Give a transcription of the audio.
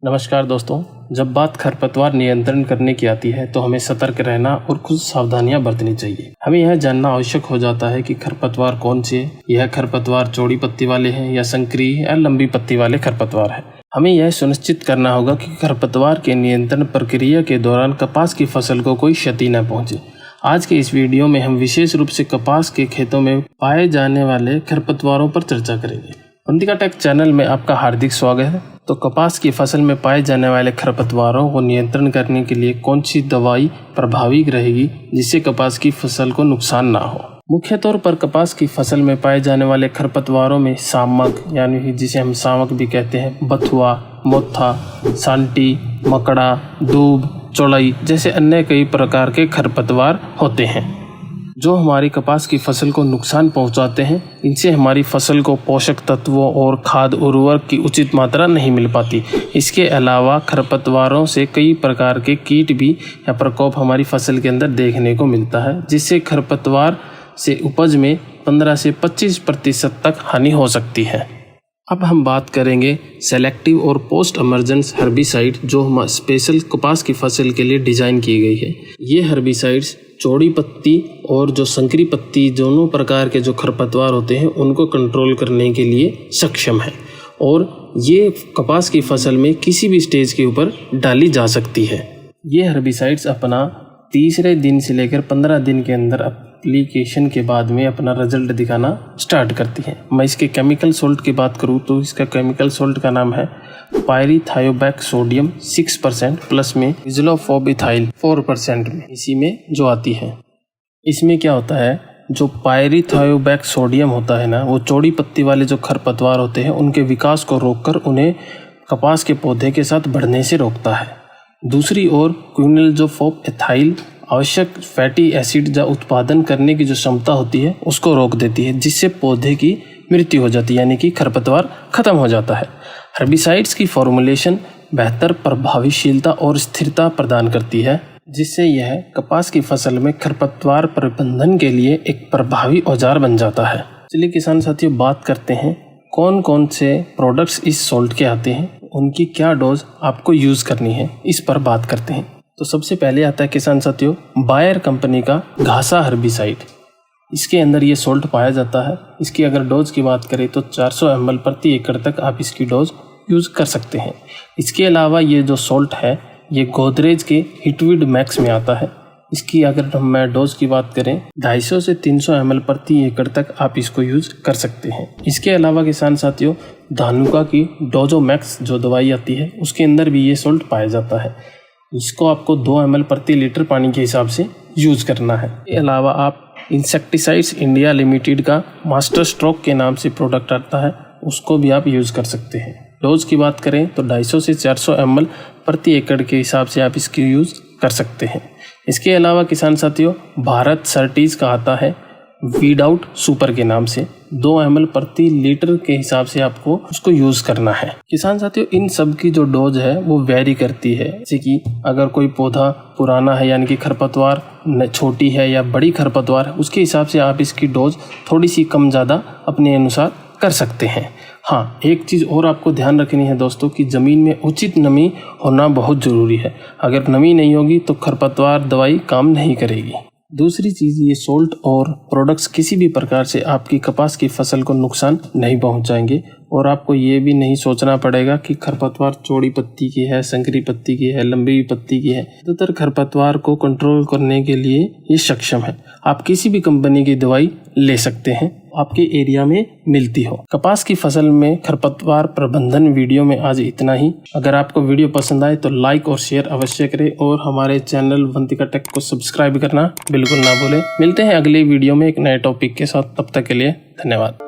नमस्कार दोस्तों, जब बात खरपतवार नियंत्रण करने की आती है तो हमें सतर्क रहना और कुछ सावधानियां बरतनी चाहिए। हमें यह जानना आवश्यक हो जाता है कि खरपतवार कौन से हैं। यह खरपतवार चौड़ी पत्ती वाले हैं या संकरी या लंबी पत्ती वाले खरपतवार हैं। हमें यह सुनिश्चित करना होगा कि खरपतवार के नियंत्रण प्रक्रिया के दौरान कपास की फसल को कोई क्षति न पहुंचे। आज के इस वीडियो में हम विशेष रूप से कपास के खेतों में पाए जाने वाले खरपतवारों पर चर्चा करेंगे। वंतिका टेक चैनल में आपका हार्दिक स्वागत है। तो कपास की फसल में पाए जाने वाले खरपतवारों को नियंत्रण करने के लिए कौन सी दवाई प्रभावी रहेगी जिससे कपास की फसल को नुकसान ना हो। मुख्य तौर पर कपास की फसल में पाए जाने वाले खरपतवारों में सामक यानी जिसे हम सामक भी कहते हैं, बथुआ, मोथा, सांटी, मकड़ा, दूब, चौड़ाई जैसे अन्य कई प्रकार के खरपतवार होते हैं जो हमारी कपास की फसल को नुकसान पहुंचाते हैं। इनसे हमारी फसल को पोषक तत्वों और खाद उर्वरक की उचित मात्रा नहीं मिल पाती। इसके अलावा खरपतवारों से कई प्रकार के कीट भी या प्रकोप हमारी फसल के अंदर देखने को मिलता है, जिससे खरपतवार से उपज में 15 से 25% तक हानि हो सकती है। अब हम बात करेंगे सेलेक्टिव और पोस्ट इमर्जेंस हर्बिसाइड जो स्पेशल कपास की फसल के लिए डिज़ाइन की गई है। ये हर्बिसाइड्स चौड़ी पत्ती और जो संकरी पत्ती दोनों प्रकार के जो खरपतवार होते हैं उनको कंट्रोल करने के लिए सक्षम है और ये कपास की फसल में किसी भी स्टेज के ऊपर डाली जा सकती है। ये हर्बिसाइड्स अपना तीसरे दिन से लेकर 15 दिन के अंदर एप्लीकेशन के बाद में अपना रिजल्ट दिखाना स्टार्ट करती है। मैं इसके केमिकल सोल्ट की बात करूँ तो इसका केमिकल सोल्ट का नाम है पायरीथायोबैक सोडियम 6% प्लस में इज़ोलोफोबिथाइल 4% में इसी में जो आती है। इसमें क्या होता है, जो पायरीथायोबैक सोडियम होता है ना, वो चौड़ी पत्ती वाले जो खरपतवार होते हैं उनके विकास को रोककर उन्हें कपास के पौधे के साथ बढ़ने से रोकता है। दूसरी ओर क्विनोलोफोब एथाइल आवश्यक फैटी एसिड का उत्पादन करने की जो क्षमता होती है उसको रोक देती है, जिससे पौधे की मृत्यु हो जाती है, यानी कि खरपतवार खत्म हो जाता है। हर्बिसाइड्स की फॉर्मुलेशन बेहतर प्रभावशीलता और स्थिरता प्रदान करती है, जिससे यह कपास की फसल में खरपतवार प्रबंधन के लिए एक प्रभावी औजार बन जाता है। चलिए किसान साथियों, बात करते हैं कौन कौन से प्रोडक्ट्स इस सोल्ट के आते हैं, उनकी क्या डोज आपको यूज़ करनी है, इस पर बात करते हैं। तो सबसे पहले आता है किसान साथियों बायर कंपनी का घासा हर्बिसाइड। इसके अंदर ये सोल्ट पाया जाता है। इसकी अगर डोज की बात करें तो 400 ml प्रति एकड़ तक आप इसकी डोज यूज़ कर सकते हैं। इसके अलावा ये जो सोल्ट है ये गोदरेज के हिटविड मैक्स में आता है। इसकी अगर हम डोज की बात करें 250 से 300 ml प्रति एकड़ तक आप इसको यूज़ कर सकते हैं। इसके अलावा किसान साथियों धानुका की डोजो मैक्स जो दवाई आती है उसके अंदर भी ये सोल्ट पाया जाता है। इसको आपको 2 ml प्रति लीटर पानी के हिसाब से यूज़ करना है। इसके अलावा आप इंसेक्टिसाइड्स इंडिया लिमिटेड का मास्टर स्ट्रोक के नाम से प्रोडक्ट आता है, उसको भी आप यूज़ कर सकते हैं। डोज की बात करें तो 250 से 400 ml प्रति एकड़ के हिसाब से आप इसकी यूज़ कर सकते हैं। इसके अलावा किसान साथियों भारत सर्टीज का आता है वीड आउट सुपर के नाम से, 2 ml प्रति लीटर के हिसाब से आपको उसको यूज़ करना है। किसान साथियों इन सब की जो डोज है वो वेरी करती है, जैसे कि अगर कोई पौधा पुराना है यानी कि खरपतवार छोटी है या बड़ी खरपतवार है, उसके हिसाब से आप इसकी डोज थोड़ी सी कम ज़्यादा अपने अनुसार कर सकते हैं। हाँ, एक चीज़ और आपको ध्यान रखनी है दोस्तों कि ज़मीन में उचित नमी होना बहुत ज़रूरी है। अगर नमी नहीं होगी तो खरपतवार दवाई काम नहीं करेगी। दूसरी चीज़, ये सोल्ट और प्रोडक्ट्स किसी भी प्रकार से आपकी कपास की फसल को नुकसान नहीं पहुंचाएंगे और आपको ये भी नहीं सोचना पड़ेगा कि खरपतवार चौड़ी पत्ती की है, संकरी पत्ती की है, लंबी पत्ती की है। ज़्यादातर खरपतवार को कंट्रोल करने के लिए ये सक्षम है। आप किसी भी कंपनी की दवाई ले सकते हैं, आपके एरिया में मिलती हो। कपास की फसल में खरपतवार प्रबंधन वीडियो में आज इतना ही। अगर आपको वीडियो पसंद आए तो लाइक और शेयर अवश्य करें और हमारे चैनल वंतिका टेक को सब्सक्राइब करना बिल्कुल ना भूलें। मिलते हैं अगले वीडियो में एक नए टॉपिक के साथ, तब तक के लिए धन्यवाद।